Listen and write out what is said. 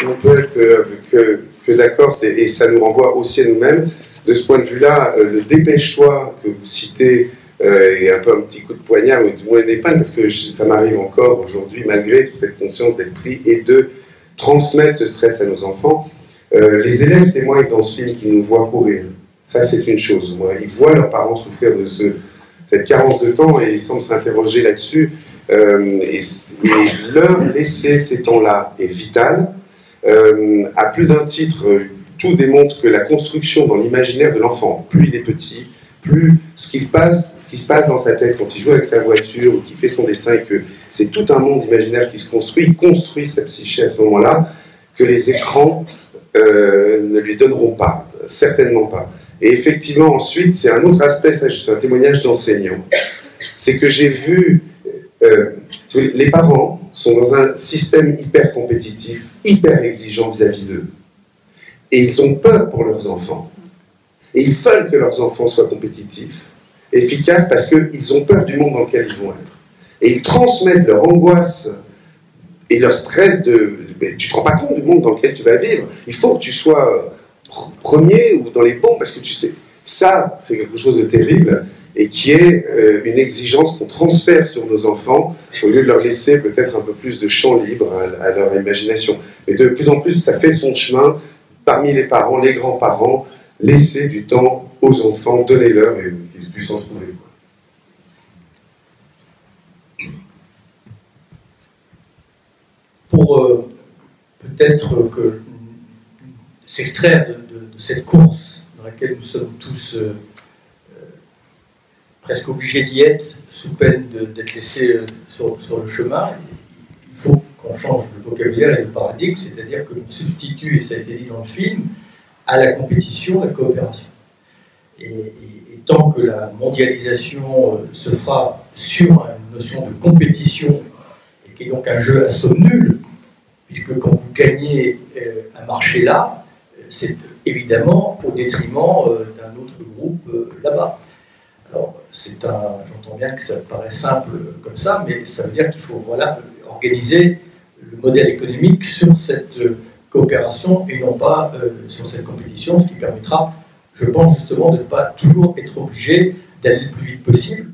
On peut être que d'accord, et ça nous renvoie aussi à nous-mêmes. De ce point de vue-là, le dépêche-toi que vous citez est un peu un petit coup de poignard, ou du moins une épingle, parce que ça m'arrive encore aujourd'hui, malgré toute cette conscience d'être pris, et de transmettre ce stress à nos enfants. Les élèves témoignent dans ce film qu'ils nous voient courir. Ça, c'est une chose. Ils voient leurs parents souffrir de cette carence de temps et ils semblent s'interroger là-dessus. Et leur laisser ces temps-là est vital. À plus d'un titre, tout démontre que la construction dans l'imaginaire de l'enfant, plus il est petit, plus ce qui se passe dans sa tête quand il joue avec sa voiture ou qu'il fait son dessin, et que c'est tout un monde imaginaire qui se construit, il construit sa psyché à ce moment-là, que les écrans ne lui donneront pas, certainement pas. Et effectivement, ensuite, c'est un autre aspect, ça, c'est un témoignage d'enseignant, c'est que j'ai vu les parents sont dans un système hyper compétitif, hyper exigeant vis-à-vis d'eux. Et ils ont peur pour leurs enfants. Et ils veulent que leurs enfants soient compétitifs, efficaces, parce qu'ils ont peur du monde dans lequel ils vont être. Et ils transmettent leur angoisse et leur stress de... Tu ne te rends pas compte du monde dans lequel tu vas vivre. Il faut que tu sois premier ou dans les bons, parce que tu sais, ça, c'est quelque chose de terrible, et qui est une exigence qu'on transfère sur nos enfants, au lieu de leur laisser peut-être un peu plus de champ libre à leur imagination. Mais de plus en plus, ça fait son chemin parmi les parents, les grands-parents, laisser du temps aux enfants, donnez-leur et qu'ils puissent en trouver. Pour peut-être que s'extraire de cette course dans laquelle nous sommes tous presque obligés d'y être, sous peine d'être laissés sur le chemin, il faut qu'on change le vocabulaire et le paradigme, c'est-à-dire que l'on substitue, et ça a été dit dans le film, à la compétition, la coopération. Et tant que la mondialisation se fera sur une notion de compétition, et qui est donc un jeu à somme nulle, puisque quand vous gagnez un marché là, c'est évidemment au détriment d'un autre groupe là-bas. Alors, j'entends bien que ça paraît simple comme ça, mais ça veut dire qu'il faut organiser le modèle économique sur cette coopération et non pas sur cette compétition, ce qui permettra, je pense justement, de ne pas toujours être obligé d'aller le plus vite possible,